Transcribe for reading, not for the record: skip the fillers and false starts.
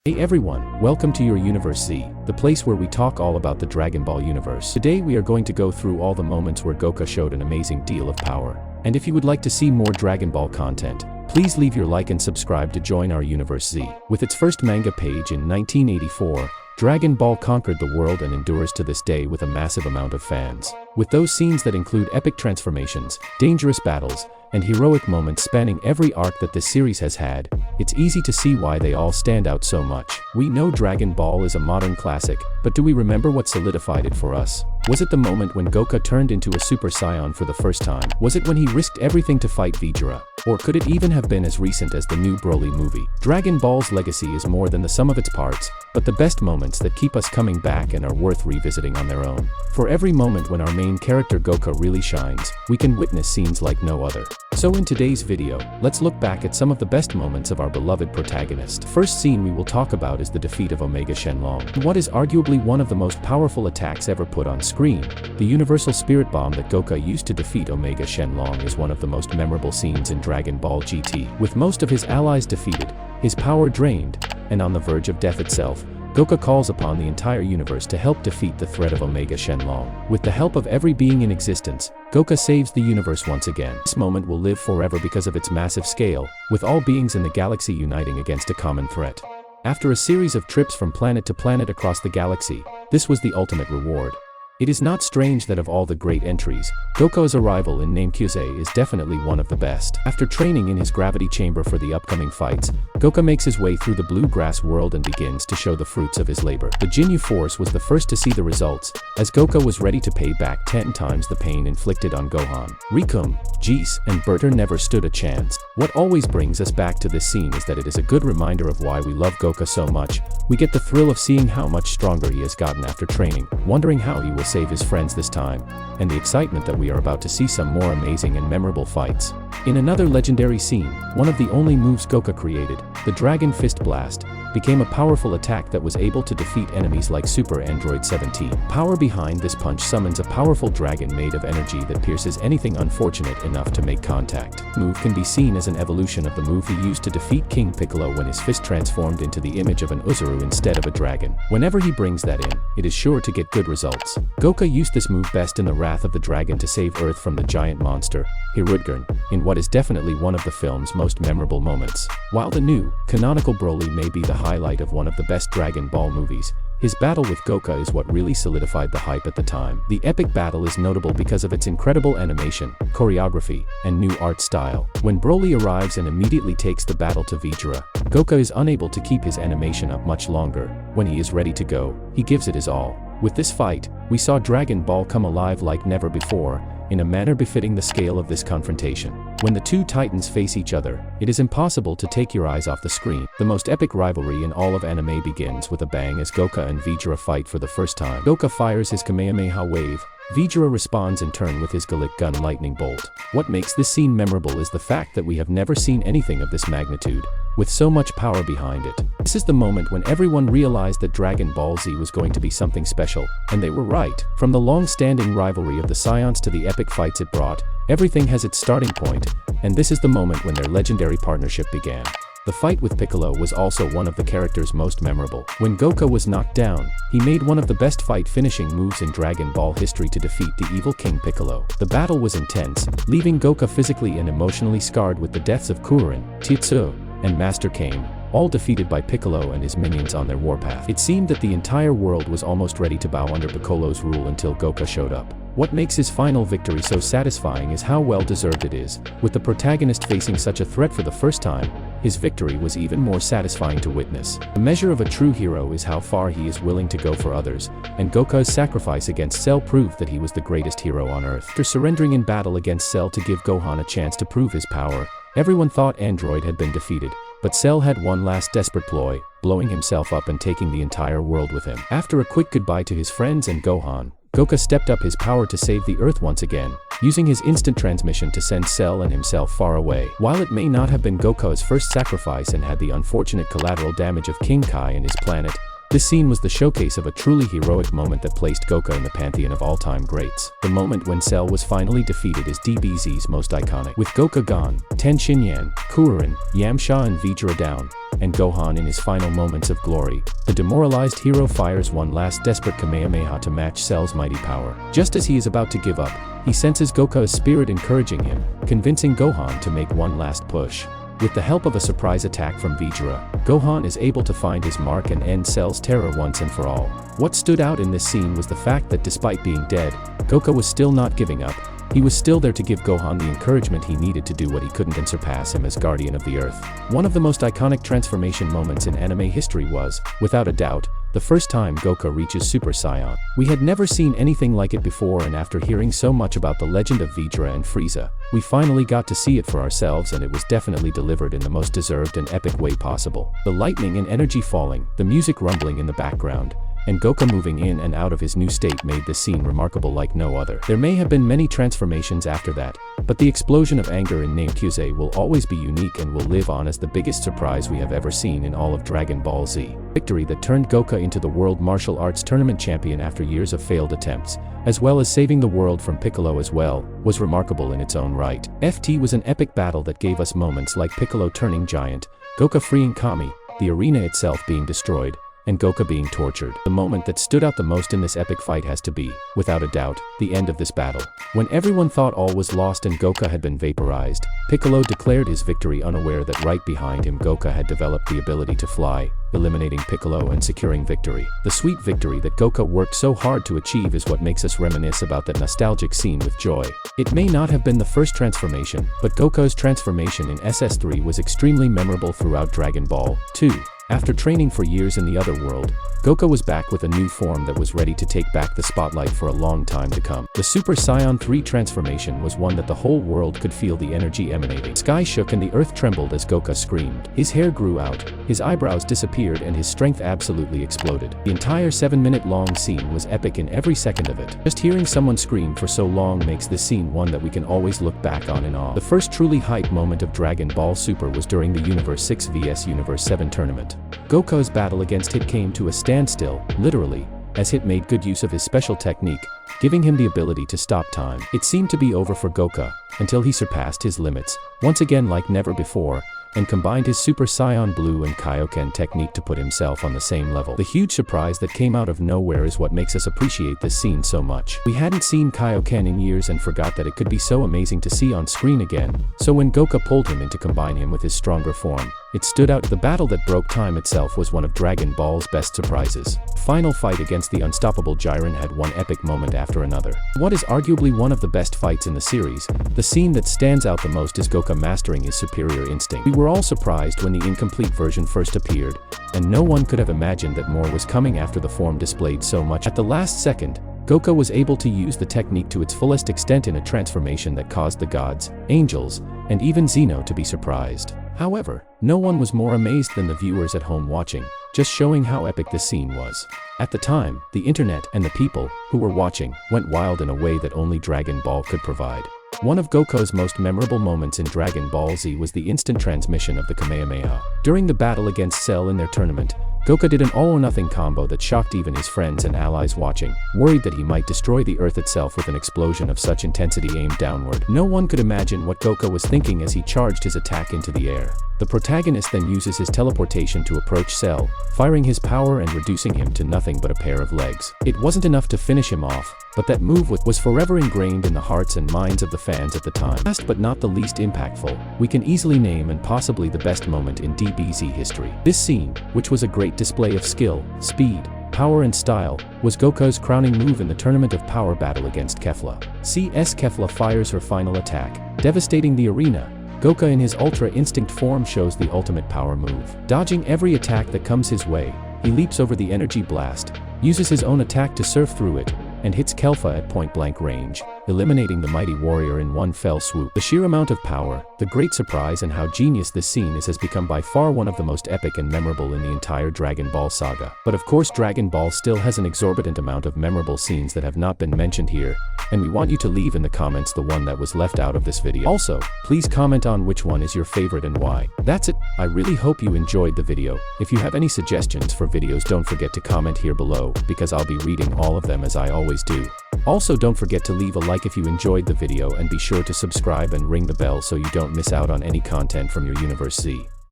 Hey everyone, welcome to your Universe Z, the place where we talk all about the Dragon Ball universe. Today we are going to go through all the moments where Goku showed an amazing deal of power. And if you would like to see more Dragon Ball content, please leave your like and subscribe to join our Universe Z. With its first manga page in 1984, Dragon Ball conquered the world and endures to this day with a massive amount of fans. With those scenes that include epic transformations, dangerous battles, and heroic moments spanning every arc that this series has had, it's easy to see why they all stand out so much. We know Dragon Ball is a modern classic, but do we remember what solidified it for us? Was it the moment when Goku turned into a Super Saiyan for the first time? Was it when he risked everything to fight Vegeta? Or could it even have been as recent as the new Broly movie? Dragon Ball's legacy is more than the sum of its parts, but the best moments that keep us coming back and are worth revisiting on their own. For every moment when our main character Goku really shines, we can witness scenes like no other. So in today's video, let's look back at some of the best moments of our beloved protagonist. The first scene we will talk about is the defeat of Omega Shenlong. What is arguably one of the most powerful attacks ever put on screen, the Universal Spirit Bomb that Goku used to defeat Omega Shenlong is one of the most memorable scenes in Dragon Ball GT. With most of his allies defeated, his power drained, and on the verge of death itself, Goku calls upon the entire universe to help defeat the threat of Omega Shenlong. With the help of every being in existence, Goku saves the universe once again. This moment will live forever because of its massive scale, with all beings in the galaxy uniting against a common threat. After a series of trips from planet to planet across the galaxy, this was the ultimate reward. It is not strange that of all the great entries, Goku's arrival in Namekusei is definitely one of the best. After training in his gravity chamber for the upcoming fights, Goku makes his way through the blue grass world and begins to show the fruits of his labor. The Ginyu Force was the first to see the results, as Goku was ready to pay back 10 times the pain inflicted on Gohan. Rikum, Jis, and Berter never stood a chance. What always brings us back to this scene is that it is a good reminder of why we love Goku so much. We get the thrill of seeing how much stronger he has gotten after training, wondering how he will save his friends this time, and the excitement that we are about to see some more amazing and memorable fights. In another legendary scene, one of the only moves Goku created, the Dragon Fist Blast, became a powerful attack that was able to defeat enemies like Super Android 17. Power behind this punch summons a powerful dragon made of energy that pierces anything unfortunate enough to make contact. The move can be seen as an evolution of the move he used to defeat King Piccolo when his fist transformed into the image of an Uzuru instead of a dragon. Whenever he brings that in, it is sure to get good results. Goku used this move best in the Wrath of the Dragon to save Earth from the giant monster, Hirudgurn, in what is definitely one of the film's most memorable moments. While the new, canonical Broly may be the highlight of one of the best Dragon Ball movies, his battle with Goku is what really solidified the hype at the time. The epic battle is notable because of its incredible animation, choreography, and new art style. When Broly arrives and immediately takes the battle to Vegeta, Goku is unable to keep his animation up much longer. When he is ready to go, he gives it his all. With this fight, we saw Dragon Ball come alive like never before, in a manner befitting the scale of this confrontation. When the two titans face each other, it is impossible to take your eyes off the screen. The most epic rivalry in all of anime begins with a bang as Goku and Vegeta fight for the first time. Goku fires his Kamehameha wave, Vegeta responds in turn with his Gallic Gun lightning bolt. What makes this scene memorable is the fact that we have never seen anything of this magnitude, with so much power behind it. This is the moment when everyone realized that Dragon Ball Z was going to be something special, and they were right. From the long-standing rivalry of the Saiyans to the epic fights it brought, everything has its starting point, and this is the moment when their legendary partnership began. The fight with Piccolo was also one of the character's most memorable. When Goku was knocked down, he made one of the best fight finishing moves in Dragon Ball history to defeat the evil King Piccolo. The battle was intense, leaving Goku physically and emotionally scarred with the deaths of Kuririn, Tetsuo, and Master Kame, all defeated by Piccolo and his minions on their warpath. It seemed that the entire world was almost ready to bow under Piccolo's rule until Goku showed up. What makes his final victory so satisfying is how well deserved it is. With the protagonist facing such a threat for the first time, his victory was even more satisfying to witness. The measure of a true hero is how far he is willing to go for others, and Goku's sacrifice against Cell proved that he was the greatest hero on Earth. After surrendering in battle against Cell to give Gohan a chance to prove his power, everyone thought Android had been defeated, but Cell had one last desperate ploy, blowing himself up and taking the entire world with him. After a quick goodbye to his friends and Gohan, Goku stepped up his power to save the Earth once again, using his instant transmission to send Cell and himself far away. While it may not have been Goku's first sacrifice and had the unfortunate collateral damage of King Kai and his planet, This scene was the showcase of a truly heroic moment that placed Goku in the pantheon of all-time greats. The moment when Cell was finally defeated is DBZ's most iconic. With Goku gone, Ten Shinyan, Kuririn, Yamcha and Vegeta down, and Gohan in his final moments of glory, the demoralized hero fires one last desperate Kamehameha to match Cell's mighty power. Just as he is about to give up, he senses Goku's spirit encouraging him, convincing Gohan to make one last push. With the help of a surprise attack from Vegeta, Gohan is able to find his mark and end Cell's terror once and for all. What stood out in this scene was the fact that despite being dead, Goku was still not giving up. He was still there to give Gohan the encouragement he needed to do what he couldn't and surpass him as Guardian of the Earth. One of the most iconic transformation moments in anime history was, without a doubt, the first time Goku reaches Super Saiyan. We had never seen anything like it before, and after hearing so much about the legend of Vegeta and Frieza, we finally got to see it for ourselves, and it was definitely delivered in the most deserved and epic way possible. The lightning and energy falling, the music rumbling in the background, and Goku moving in and out of his new state made this scene remarkable like no other. There may have been many transformations after that, but the explosion of anger in Namekusei will always be unique and will live on as the biggest surprise we have ever seen in all of Dragon Ball Z. Victory that turned Goku into the World Martial Arts Tournament champion after years of failed attempts, as well as saving the world from Piccolo as well, was remarkable in its own right. FT was an epic battle that gave us moments like Piccolo turning giant, Goku freeing Kami, the arena itself being destroyed, and Goku being tortured. The moment that stood out the most in this epic fight has to be, without a doubt, the end of this battle. When everyone thought all was lost and Goku had been vaporized, Piccolo declared his victory, unaware that right behind him Goku had developed the ability to fly, eliminating Piccolo and securing victory. The sweet victory that Goku worked so hard to achieve is what makes us reminisce about that nostalgic scene with joy. It may not have been the first transformation, but Goku's transformation in SS3 was extremely memorable throughout Dragon Ball 2. After training for years in the other world, Goku was back with a new form that was ready to take back the spotlight for a long time to come. The Super Saiyan 3 transformation was one that the whole world could feel the energy emanating. Sky shook and the earth trembled as Goku screamed. His hair grew out, his eyebrows disappeared, and his strength absolutely exploded. The entire 7-minute long scene was epic in every second of it. Just hearing someone scream for so long makes this scene one that we can always look back on in awe. The first truly hype moment of Dragon Ball Super was during the Universe 6 vs Universe 7 tournament. Goku's battle against Hit came to a standstill, literally, as Hit made good use of his special technique, giving him the ability to stop time. It seemed to be over for Goku, until he surpassed his limits, once again like never before, and combined his Super Saiyan Blue and Kaioken technique to put himself on the same level. The huge surprise that came out of nowhere is what makes us appreciate this scene so much. We hadn't seen Kaioken in years and forgot that it could be so amazing to see on screen again, so when Goku pulled him in to combine him with his stronger form, it stood out. The battle that broke time itself was one of Dragon Ball's best surprises. Final fight against the unstoppable Jiren had one epic moment after another. What is arguably one of the best fights in the series, the scene that stands out the most is Goku mastering his superior instinct. We were all surprised when the incomplete version first appeared, and no one could have imagined that more was coming after the form displayed so much. At the last second, Goku was able to use the technique to its fullest extent in a transformation that caused the gods, angels, and even Zeno to be surprised. However, no one was more amazed than the viewers at home watching, just showing how epic this scene was. At the time, the internet and the people who were watching went wild in a way that only Dragon Ball could provide. One of Goku's most memorable moments in Dragon Ball Z was the instant transmission of the Kamehameha. During the battle against Cell in their tournament, Goku did an all-or-nothing combo that shocked even his friends and allies watching, worried that he might destroy the Earth itself with an explosion of such intensity aimed downward. No one could imagine what Goku was thinking as he charged his attack into the air. The protagonist then uses his teleportation to approach Cell, firing his power and reducing him to nothing but a pair of legs. It wasn't enough to finish him off, but that move was forever ingrained in the hearts and minds of the fans at the time. Last but not the least impactful, we can easily name and possibly the best moment in DBZ history. This scene, which was a great display of skill, speed, power and style, was Goku's crowning move in the Tournament of Power battle against Kefla. CS Kefla fires her final attack, devastating the arena. Goku in his Ultra Instinct form shows the ultimate power move. Dodging every attack that comes his way, he leaps over the energy blast, uses his own attack to surf through it, and hits Kefla at point-blank range, eliminating the mighty warrior in one fell swoop. The sheer amount of power, the great surprise, and how genius this scene is has become by far one of the most epic and memorable in the entire Dragon Ball saga. But of course, Dragon Ball still has an exorbitant amount of memorable scenes that have not been mentioned here, and we want you to leave in the comments the one that was left out of this video. Also, please comment on which one is your favorite and why. That's it. I really hope you enjoyed the video. If you have any suggestions for videos, don't forget to comment here below, because I'll be reading all of them as I always do. Also, don't forget to leave a like if you enjoyed the video, and be sure to subscribe and ring the bell so you don't miss out on any content from your Universe Z.